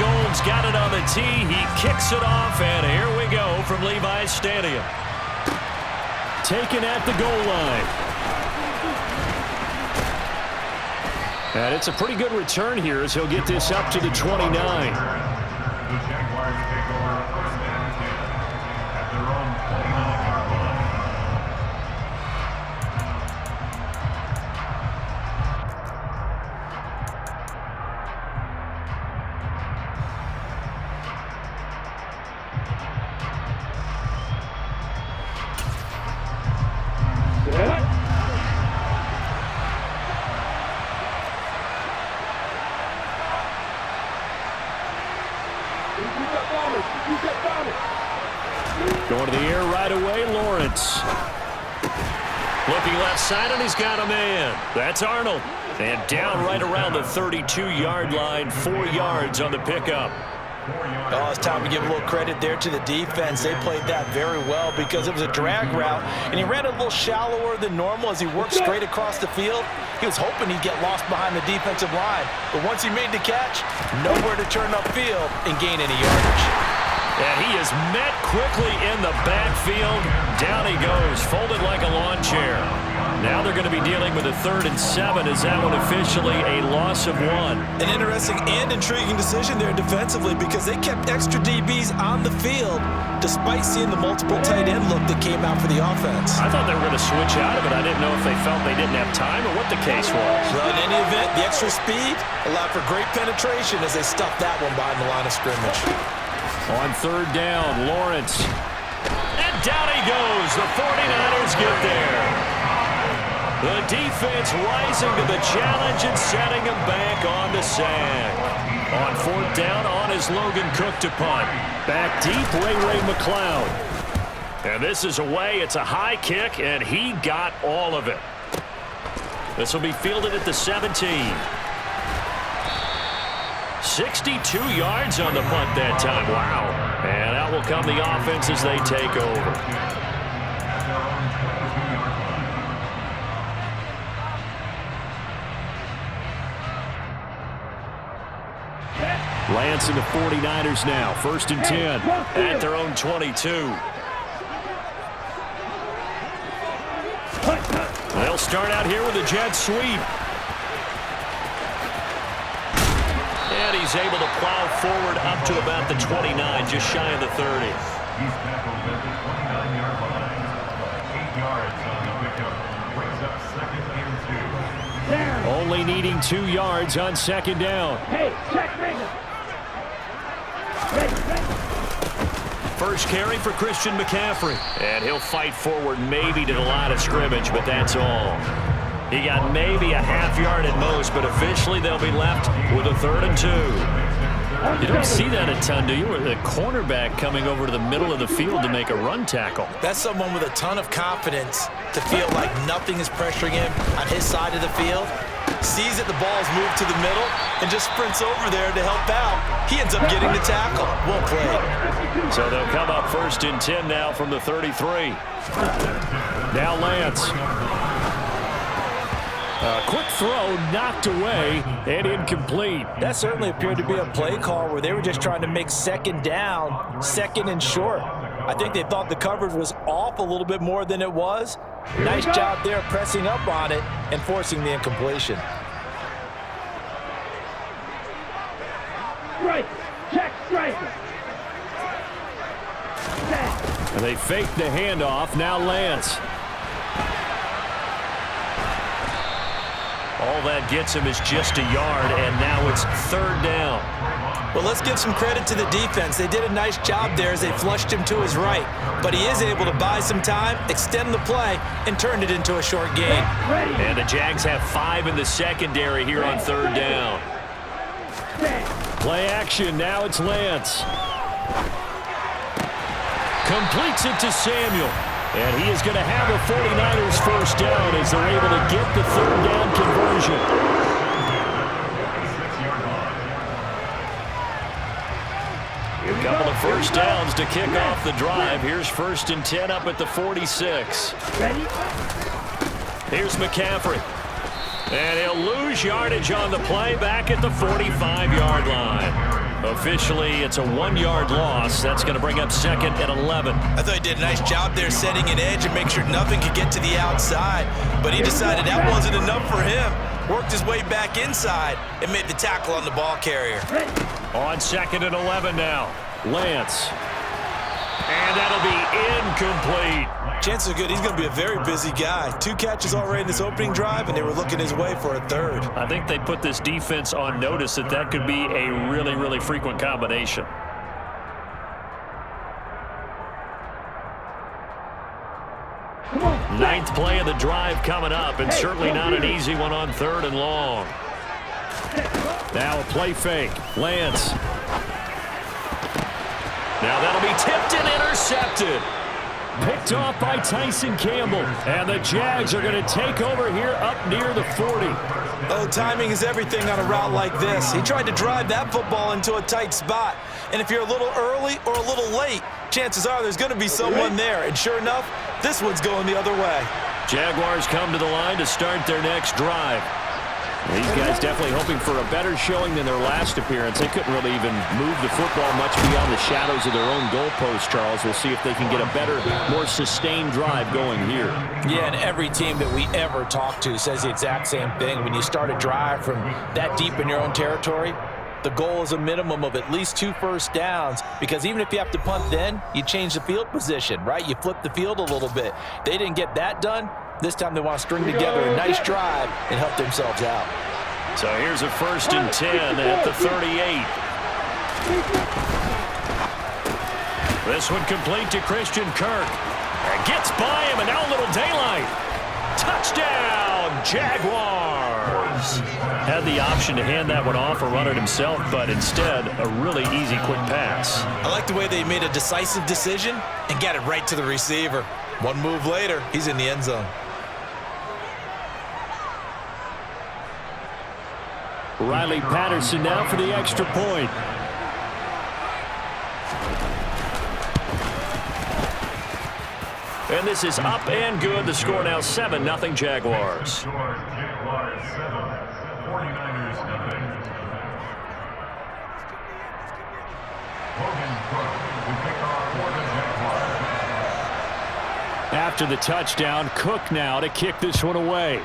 Gold's got it on the tee. He kicks it off, and here we go from Levi's Stadium. Taken at the goal line. And it's a pretty good return here as he'll get this up to the 29. The Jaguars take over first and 10 at their own 29-yard line. Going to the air right away, Lawrence. Looking left side, and he's got a man. That's Arnold. And down right around the 32-yard line, 4 yards on the pickup. Oh, it's time to give a little credit there to the defense. They played that very well because it was a drag route, and he ran a little shallower than normal as he worked straight across the field. He was hoping he'd get lost behind the defensive line, but once he made the catch, nowhere to turn upfield and gain any yardage. And he is met quickly in the backfield. Down he goes, folded like a lawn chair. Now they're going to be dealing with a 3rd and 7. Is that one officially a loss of 1? An interesting and intriguing decision there defensively because they kept extra DBs on the field despite seeing the multiple tight end look that came out for the offense. I thought they were going to switch out of it. I didn't know if they felt they didn't have time or what the case was. Well, in any event, the extra speed allowed for great penetration as they stuffed that one behind the line of scrimmage. On 3rd down, Lawrence. And down he goes. The 49ers get there. The defense rising to the challenge and setting him back on the sack. On 4th down, on is Logan Cook to punt. Back deep, Ray McLeod. And this is away. It's a high kick, and he got all of it. This will be fielded at the 17. 62 yards on the punt that time. Wow. And out will come the offense as they take over. Lance and the 49ers now. 1st and 10 at their own 22. They'll start out here with a jet sweep. And he's able to plow forward up to about the 29, just shy of the 30. He's tackled at the 29-yard line. 8 yards on the pickup. Brings up 2nd and 2. Only needing 2 yards on 2nd down. Hey, check me. First carry for Christian McCaffrey. And he'll fight forward maybe to the line of scrimmage, but that's all. He got maybe a half yard at most, but officially they'll be left with a 3rd and 2. You don't see that a ton, do you? With a cornerback coming over to the middle of the field to make a run tackle. That's someone with a ton of confidence to feel like nothing is pressuring him on his side of the field. Sees that the ball is moved to the middle and just sprints over there to help out. He ends up getting the tackle. Well played. So they'll come up 1st and 10 now from the 33. Now Lance. A quick throw knocked away and incomplete. That certainly appeared to be a play call where they were just trying to make 2nd down, 2nd and short. I think they thought the coverage was off a little bit more than it was. Nice job there pressing up on it and forcing the incompletion. Strike. Check strike. And they fake the handoff. Now Lance. All that gets him is just a yard, and now it's 3rd down. Well, let's give some credit to the defense. They did a nice job there as they flushed him to his right. But he is able to buy some time, extend the play, and turn it into a short gain. And the Jags have 5 in the secondary here on 3rd down. Play action. Now it's Lance. Completes it to Samuel. And he is going to have a 49ers first down as they're able to get the 3rd down conversion. A couple of first downs to kick off the drive. Here's 1st and 10 up at the 46. Here's McCaffrey. And he'll lose yardage on the play back at the 45-yard line. Officially, it's a 1-yard loss. That's going to bring up 2nd and 11. I thought he did a nice job there setting an edge and make sure nothing could get to the outside. But he decided that wasn't enough for him. Worked his way back inside and made the tackle on the ball carrier. On 2nd and 11 now. Lance. And that'll be incomplete. Chances are good he's going to be a very busy guy. 2 catches already in this opening drive, and they were looking his way for a 3rd. I think they put this defense on notice that could be a really, really frequent combination. Ninth play of the drive coming up, and certainly not an easy one on 3rd and long. Now a play fake. Lance. Now that'll be tipped and intercepted. Picked off by Tyson Campbell. And the Jags are going to take over here up near the 40. Oh, timing is everything on a route like this. He tried to drive that football into a tight spot. And if you're a little early or a little late, chances are there's going to be someone there. And sure enough, this one's going the other way. Jaguars come to the line to start their next drive. These guys definitely hoping for a better showing than their last appearance. They couldn't really even move the football much beyond the shadows of their own goalpost, Charles. We'll see if they can get a better, more sustained drive going here. Yeah, and every team that we ever talk to says the exact same thing. When you start a drive from that deep in your own territory, the goal is a minimum of at least 2 first downs, because even if you have to punt then, you change the field position, right? You flip the field a little bit. They didn't get that done. This time they want to string together a nice drive and help themselves out. So here's a 1st and 10 at the 38. This one complete to Christian Kirk. And gets by him, and now a little daylight. Touchdown, Jaguars! Had the option to hand that one off or run it himself, but instead, a really easy, quick pass. I like the way they made a decisive decision and got it right to the receiver. One move later, he's in the end zone. Riley Patterson now for the extra point. And this is up and good. The score now 7-0 Jaguars. Jaguars 7, 49ers nothing. Logan Cook will kick off for the Jaguars. After the touchdown, Cook now to kick this one away.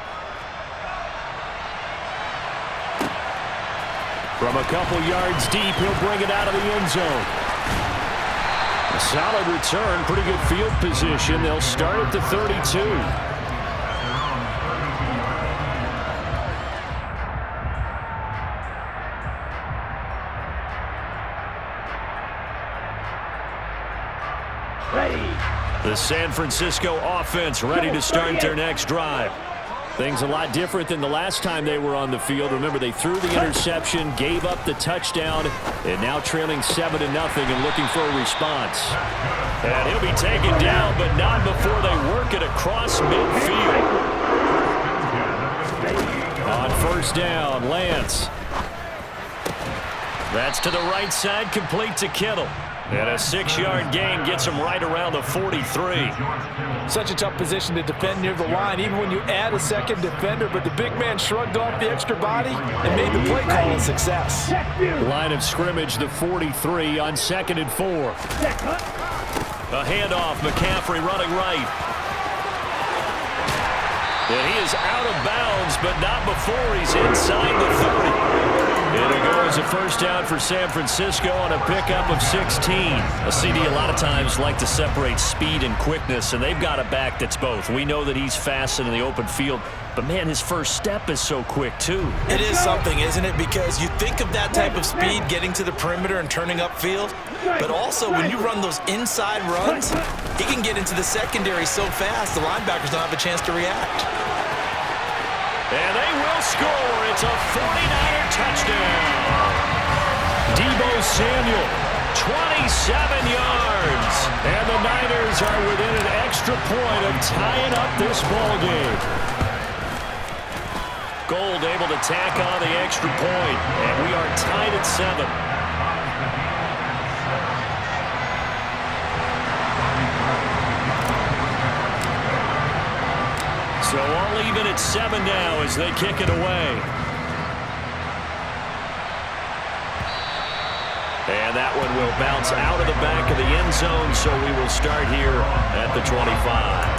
From a couple yards deep, he'll bring it out of the end zone. A solid return, pretty good field position. They'll start at the 32. The San Francisco offense ready to start their next drive. Things a lot different than the last time they were on the field. Remember, they threw the interception, gave up the touchdown, and now trailing 7-0 and looking for a response. And he'll be taken down, but not before they work it across midfield. On 1st down, Lance. That's to the right side, complete to Kittle. And a 6-yard gain gets him right around the 43. Such a tough position to defend near the line, even when you add a second defender, but the big man shrugged off the extra body and made the play call a success. Line of scrimmage, the 43 on 2nd and 4. A handoff, McCaffrey running right. And he is out of bounds, but not before he's inside the 30. And it goes a 1st down for San Francisco on a pickup of 16. A CD a lot of times like to separate speed and quickness, and they've got a back that's both. We know that he's fast in the open field, but man, his first step is so quick too. It is something, isn't it? Because you think of that type of speed getting to the perimeter and turning upfield, but also when you run those inside runs, he can get into the secondary so fast the linebackers don't have a chance to react. And they will score. It's a 49er touchdown. Deebo Samuel, 27 yards. And the Niners are within an extra point of tying up this ball game. Gold able to tack on the extra point, and we are tied at 7. So all even at 7 now as they kick it away. And that one will bounce out of the back of the end zone, so we will start here at the 25.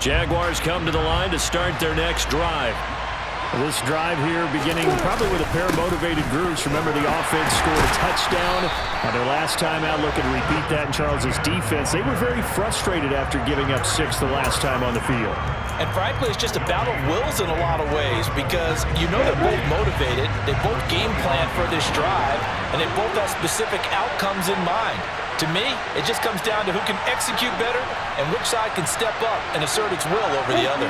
Jaguars come to the line to start their next drive. This drive here beginning probably with a pair of motivated groups. Remember, the offense scored a touchdown on their last time out. Looking to repeat that in Charles's defense. They were very frustrated after giving up 6 the last time on the field. And frankly, it's just a battle of wills in a lot of ways because you know they're both motivated. They both game plan for this drive, and they both have specific outcomes in mind. To me, it just comes down to who can execute better and which side can step up and assert its will over the other.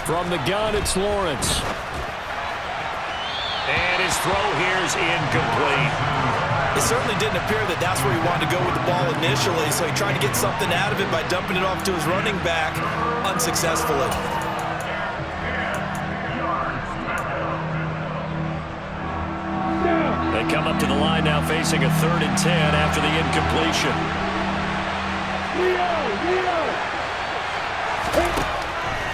From the gun, it's Lawrence. And his throw here is incomplete. It certainly didn't appear that that's where he wanted to go with the ball initially, so he tried to get something out of it by dumping it off to his running back unsuccessfully. They come up to the line now facing a 3rd and 10 after the incompletion.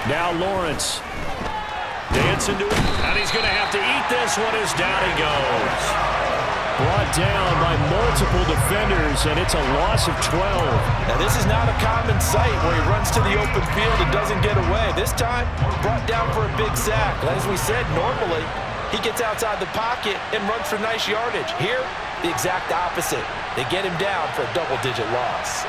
Now Lawrence. Dancing to it. And he's going to have to eat this one as down he goes. Brought down by multiple defenders, and it's a loss of 12. Now, this is not a common sight where he runs to the open field and doesn't get away. This time, brought down for a big sack. As we said, normally, he gets outside the pocket and runs for nice yardage. Here, the exact opposite. They get him down for a double-digit loss.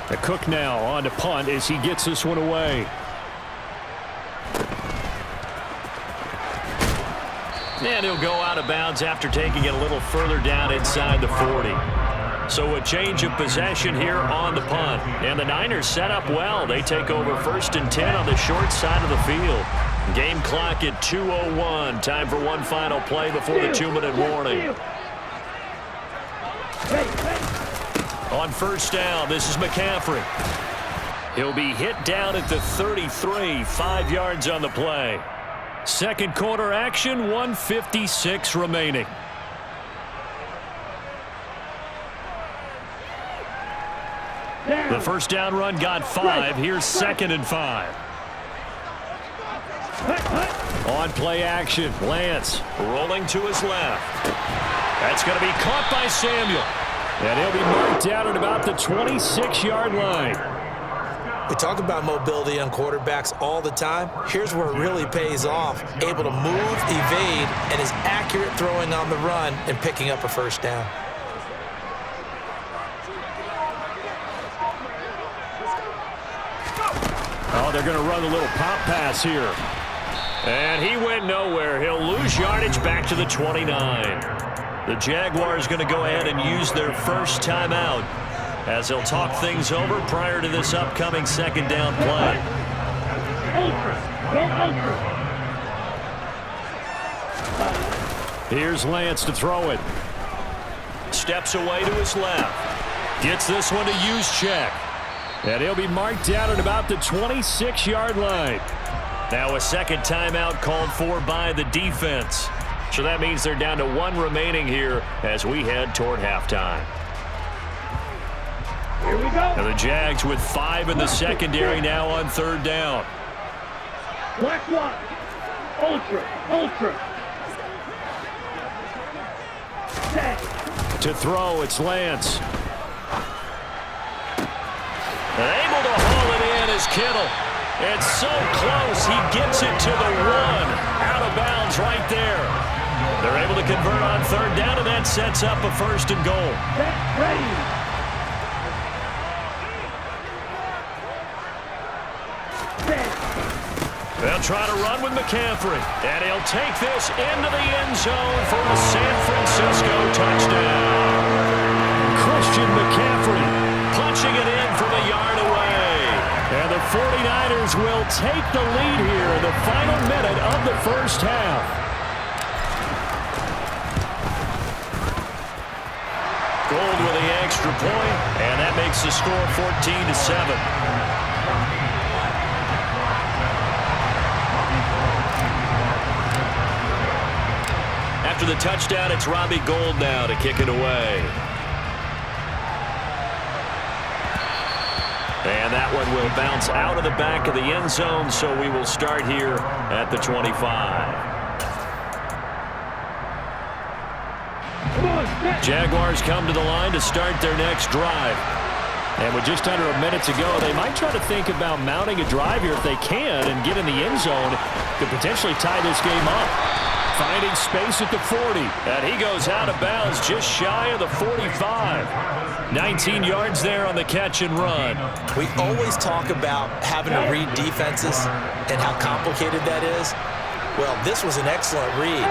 The Cook now on to punt as he gets this one away. And he'll go out of bounds after taking it a little further down inside the 40. So a change of possession here on the punt. And the Niners set up well. They take over 1st and 10 on the short side of the field. Game clock at 2:01. Time for one final play before the 2-minute warning. On 1st down, this is McCaffrey. He'll be hit down at the 33, 5 yards on the play. Second quarter action, 1:56 remaining. The first down run got 5. Here's 2nd and 5. On play action, Lance rolling to his left. That's going to be caught by Samuel. And he'll be marked down at about the 26-yard line. We talk about mobility on quarterbacks all the time. Here's where it really pays off. Able to move, evade, and is accurate throwing on the run and picking up a 1st down. Oh, they're going to run a little pop pass here. And he went nowhere. He'll lose yardage back to the 29. The Jaguars going to go ahead and use their first timeout as they'll talk things over prior to this upcoming 2nd down play. Here's Lance to throw it. Steps away to his left. Gets this one to use check. And he'll be marked down at about the 26-yard line. Now a 2nd timeout called for by the defense. So that means they're down to 1 remaining here as we head toward halftime. Here we go. And the Jags with 5 in the secondary now on 3rd down. Black one. Ultra. Set. To throw, it's Lance. And able to haul it in is Kittle. It's so close, he gets it to the 1. Out of bounds right there. They're able to convert on 3rd down, and that sets up a 1st and goal. Ready. They'll try to run with McCaffrey, and he'll take this into the end zone for a San Francisco touchdown. Christian McCaffrey Punching it in from a yard away. And the 49ers will take the lead here in the final minute of the 1st half. Gold with the extra point, and that makes the score 14-7. After the touchdown, it's Robbie Gould now to kick it away. And that one will bounce out of the back of the end zone, so we will start here at the 25. Jaguars come to the line to start their next drive. And with just under a minute to go, they might try to think about mounting a drive here if they can and get in the end zone to potentially tie this game up. Finding space at the 40. And he goes out of bounds just shy of the 45. 19 yards there on the catch and run. We always talk about having to read defenses and how complicated that is. Well, this was an excellent read.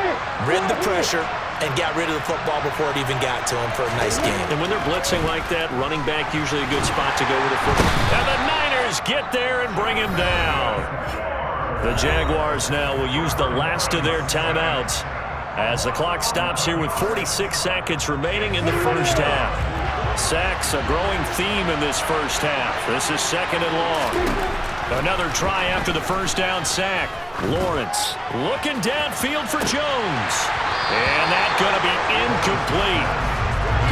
Read the pressure and got rid of the football before it even got to him for a nice game. And when they're blitzing like that, running back usually a good spot to go with the football. And the Niners get there and bring him down. The Jaguars now will use the last of their timeouts as the clock stops here with 46 seconds remaining in the first half. Sacks a growing theme in this first half. This is second and long. Another try after the first down sack. Lawrence looking downfield for Jones. And that's going to be incomplete.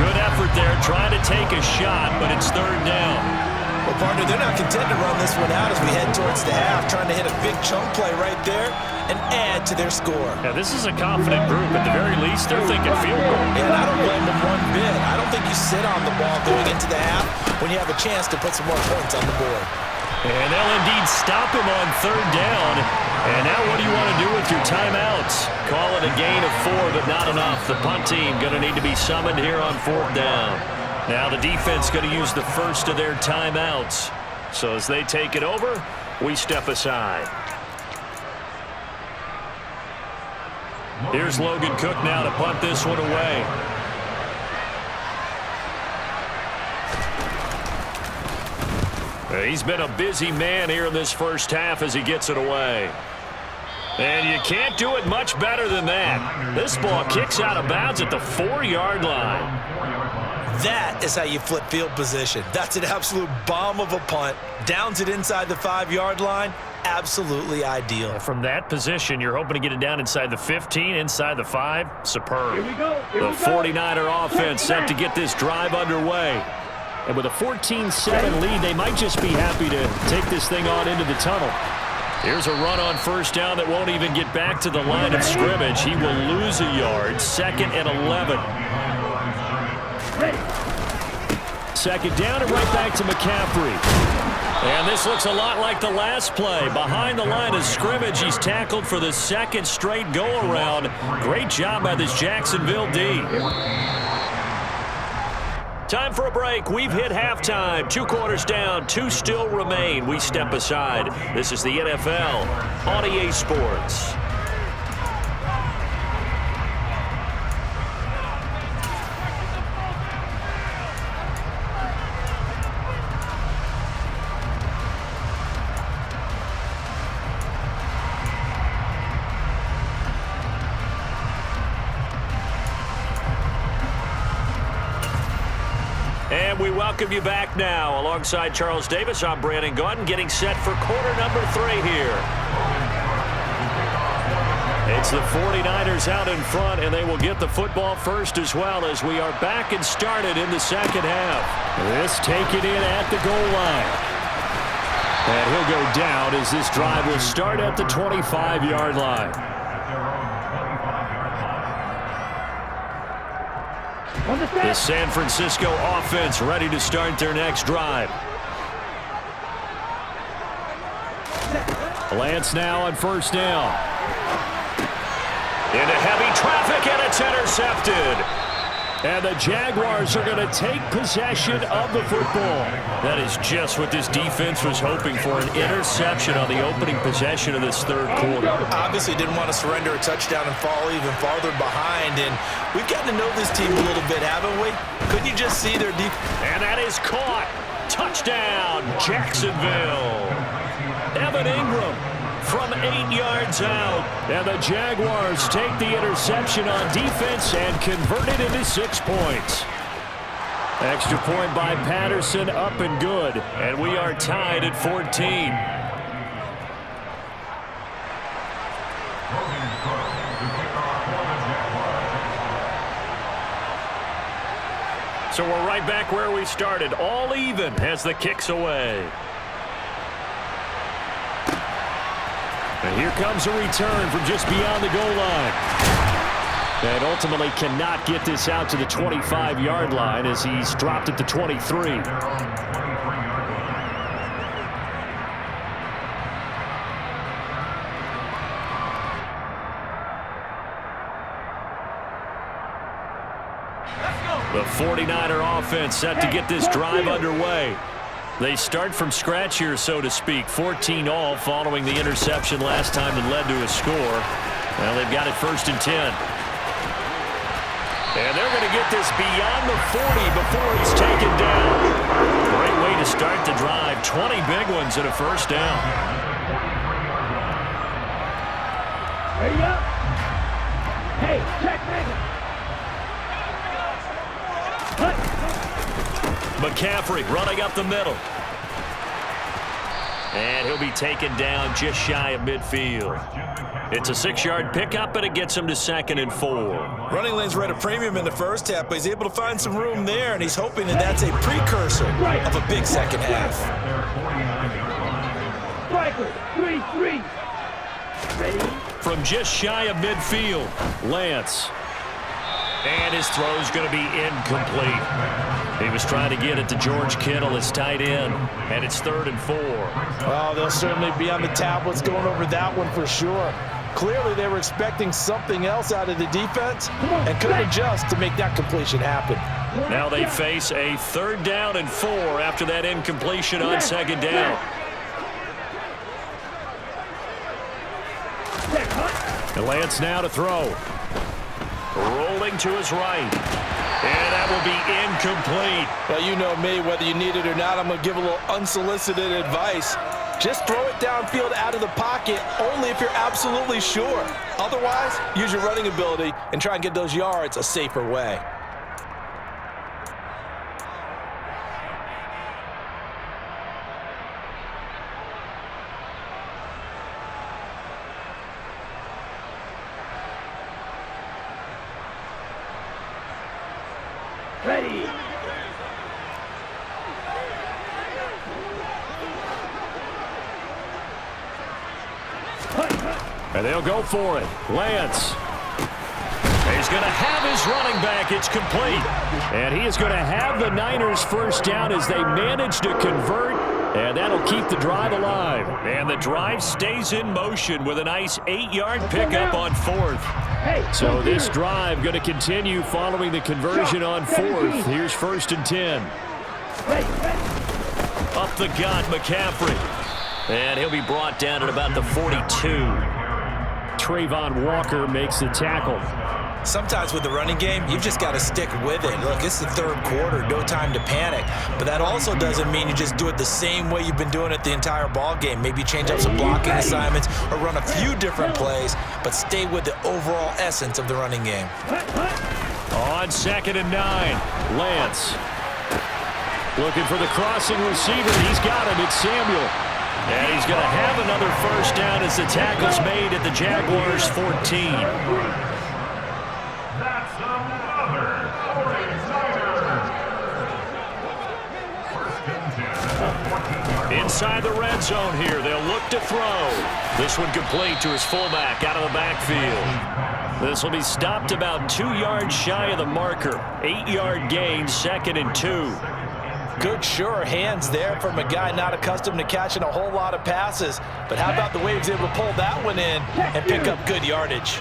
Good effort there trying to take a shot, but it's third down. Well, partner, they're not content to run this one out as we head towards the half, trying to hit a big chunk play right there and add to their score. Now, this is a confident group. At the very least, they're thinking field goal. And I don't blame them one bit. I don't think you sit on the ball going into the half when you have a chance to put some more points on the board. And they'll indeed stop him on third down. And now what do you want to do with your timeouts? Call it a gain of 4, but not enough. The punt team going to need to be summoned here on fourth down. Now the defense going to use the first of their timeouts. So as they take it over, we step aside. Here's Logan Cook now to punt this one away. He's been a busy man here in this first half as he gets it away. And you can't do it much better than that. This ball kicks out of bounds at the 4-yard line. That is how you flip field position. That's an absolute bomb of a punt. Downs it inside the 5-yard line. Absolutely ideal. From that position, you're hoping to get it down inside the 15, inside the 5. Superb. The 49er offense set to get this drive underway. And with a 14-7 lead, they might just be happy to take this thing on into the tunnel. Here's a run on first down that won't even get back to the line of scrimmage. He will lose a yard. 2nd and 11. Second down and right back to McCaffrey. And this looks a lot like the last play. Behind the line of scrimmage, he's tackled for the second straight go-around. Great job by this Jacksonville D. Time for a break. We've hit halftime. 2 quarters down. 2 still remain. We step aside. This is the NFL on EA Sports. And we welcome you back now. Alongside Charles Davis, I'm Brandon Gaudin, getting set for quarter number 3 here. It's the 49ers out in front, and they will get the football first as well as we are back and started in the second half. This taken in at the goal line. And he'll go down as this drive will start at the 25-yard line. The San Francisco offense ready to start their next drive. Lance now on first down. Into heavy traffic, and it's intercepted. And the Jaguars are going to take possession of the football. That is just what this defense was hoping for, an interception on the opening possession of this third quarter. Obviously didn't want to surrender a touchdown and fall even farther behind. And we've gotten to know this team a little bit, haven't we? Couldn't you just see their defense? And that is caught. Touchdown, Jacksonville. Evan Ingram from 8 yards out. And the Jaguars take the interception on defense and convert it into 6 points. Extra point by Patterson, up and good. And we are tied at 14. So we're right back where we started, all even as the kick's away. And here comes a return from just beyond the goal line. And ultimately cannot get this out to the 25-yard line as he's dropped at the 23. The 49er offense set to get this drive underway. They start from scratch here, so to speak. 14 all following the interception last time that led to a score. Well, they've got it 1st and 10. And they're going to get this beyond the 40 before it's taken down. Great way to start the drive. 20 big ones and a 1st down. There you go. Hey, check Megan. McCaffrey running up the middle. And he'll be taken down just shy of midfield. It's a 6-yard pickup, and it gets him to 2nd and 4. Running lanes were at a premium in the first half, but he's able to find some room there, and he's hoping that that's a precursor of a big second half. Striker, 3-3. Ready? From just shy of midfield, Lance. And his throw's going to be incomplete. He was trying to get it to George Kittle, his tight end, and it's 3rd and 4. Oh, they'll certainly be on the tablets going over that one for sure. Clearly, they were expecting something else out of the defense and couldn't adjust to make that completion happen. Now they face a 3rd down and 4 after that incompletion on 2nd down. And Lance now to throw. Rolling to his right. And that will be incomplete. Well, you know me, whether you need it or not, I'm going to give a little unsolicited advice. Just throw it downfield out of the pocket only if you're absolutely sure. Otherwise, use your running ability and try and get those yards a safer way. Ready. And they'll go for it. Lance. He's going to have his running back. It's complete. And he is going to have the Niners 1st down as they manage to convert. And that'll keep the drive alive. And the drive stays in motion with a nice 8-yard pickup on 4th. So this drive going to continue following the conversion on 4th. Here's 1st and 10. Up the gut, McCaffrey. And he'll be brought down at about the 42. Trayvon Walker makes the tackle. Sometimes with the running game, you've just got to stick with it. Look, it's the 3rd quarter, no time to panic. But that also doesn't mean you just do it the same way you've been doing it the entire ball game. Maybe change up some blocking assignments or run a few different plays, but stay with the overall essence of the running game. On 2nd and 9, Lance. Looking for the crossing receiver. He's got him. It's Samuel. And he's going to have another 1st down as the tackle's made at the Jaguars 14. Inside the red zone here, they'll look to throw. This one complete to his fullback out of the backfield. This will be stopped about 2 yards shy of the marker. 8-yard gain, 2nd and 2. Good, sure hands there from a guy not accustomed to catching a whole lot of passes. But how about the way he was able to pull that one in and pick up good yardage?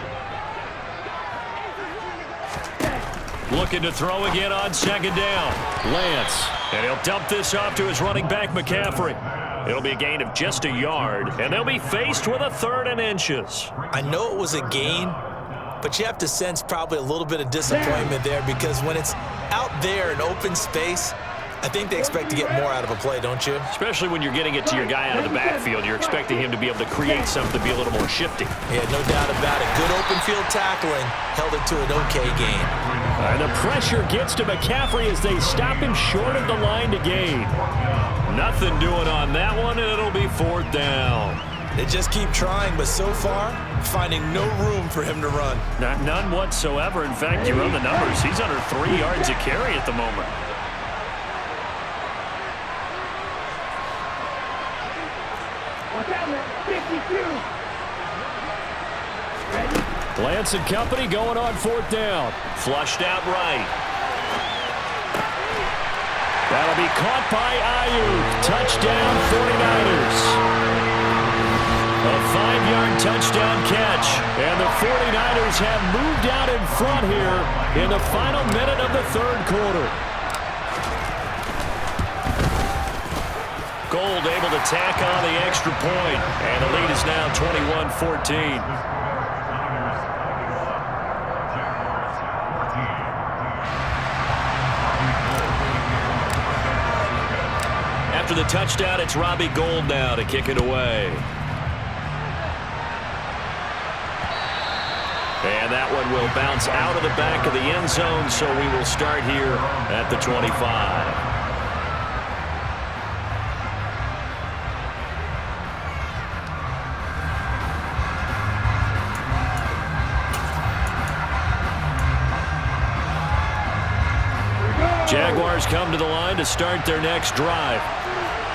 Looking to throw again on 2nd down. Lance. And he'll dump this off to his running back, McCaffrey. It'll be a gain of just a yard, and they'll be faced with a 3rd and inches. I know it was a gain, but you have to sense probably a little bit of disappointment there because when it's out there in open space, I think they expect to get more out of a play, don't you? Especially when you're getting it to your guy out of the backfield. You're expecting him to be able to create something to be a little more shifty. Yeah, no doubt about it. Good open field tackling held it to an okay gain. And the pressure gets to McCaffrey as they stop him short of the line to gain. Nothing doing on that one, and it'll be 4th down. They just keep trying, but so far, finding no room for him to run. None whatsoever. In fact, you run the numbers. He's under 3 yards a carry at the moment. Watch out, man. 52. Lance and company going on 4th down. Flushed out right. That'll be caught by Ayuk. Touchdown 49ers. A 5-yard touchdown catch. And the 49ers have moved out in front here in the final minute of the 3rd quarter. Gold able to tack on the extra point. And the lead is now 21-14. After the touchdown, it's Robbie Gould now to kick it away. And that one will bounce out of the back of the end zone, so we will start here at the 25. Jaguars come to the line to start their next drive.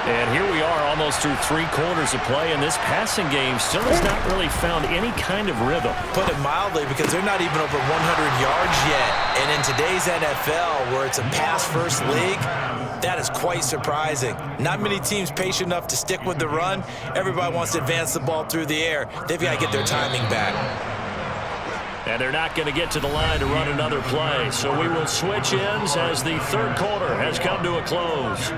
And here we are almost through 3 quarters of play, and this passing game still has not really found any kind of rhythm. Put it mildly, because they're not even over 100 yards yet. And in today's NFL, where it's a pass-first league, that is quite surprising. Not many teams patient enough to stick with the run. Everybody wants to advance the ball through the air. They've got to get their timing back. And they're not going to get to the line to run another play. So we will switch ends as the 3rd quarter has come to a close.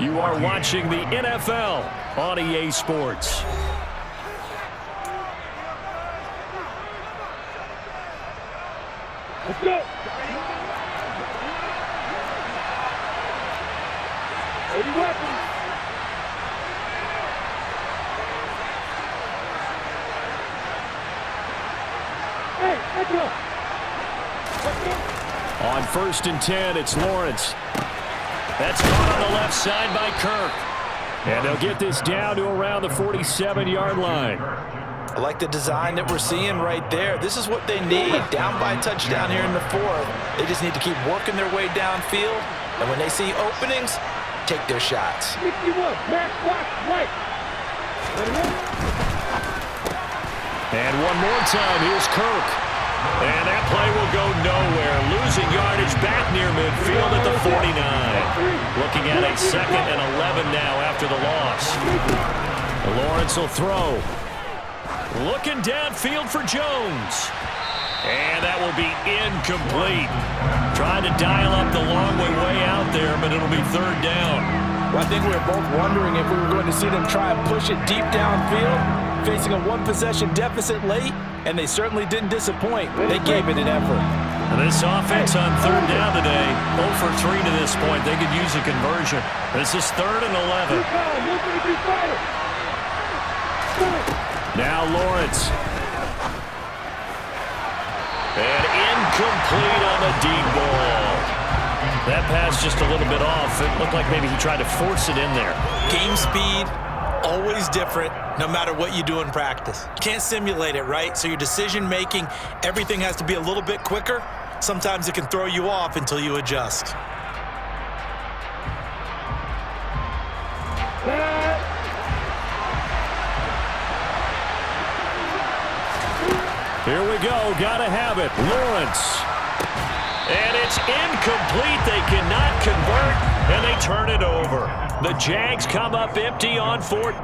You are watching the NFL on EA Sports. Let's go. 80 weapons. Hey, let's go. On 1st and 10, it's Lawrence. That's caught on the left side by Kirk. And they'll get this down to around the 47-yard line. I like the design that we're seeing right there. This is what they need. Down by a touchdown here in the 4th. They just need to keep working their way downfield. And when they see openings, take their shots. 61. Max block right. And one more time, here's Kirk. And that play will go nowhere. Losing yardage back near midfield at the 49. Looking at a 2nd and 11 now after the loss. Lawrence will throw. Looking downfield for Jones. And that will be incomplete. Trying to dial up the long way out there, but it'll be 3rd down. Well, I think we were both wondering if we were going to see them try and push it deep downfield, facing a 1-possession deficit late, and they certainly didn't disappoint. They gave it an effort. This offense on 3rd down today, 0 for 3 to this point. They could use a conversion. This is 3rd and 11. Now Lawrence. And incomplete on the deep ball. That pass just a little bit off. It looked like maybe he tried to force it in there. Game speed, always different, no matter what you do in practice. Can't simulate it, right? So your decision-making, everything has to be a little bit quicker. Sometimes it can throw you off until you adjust. Here we go. Gotta have it. Lawrence. And it's incomplete. They cannot convert, and they turn it over. The Jags come up empty on 4th.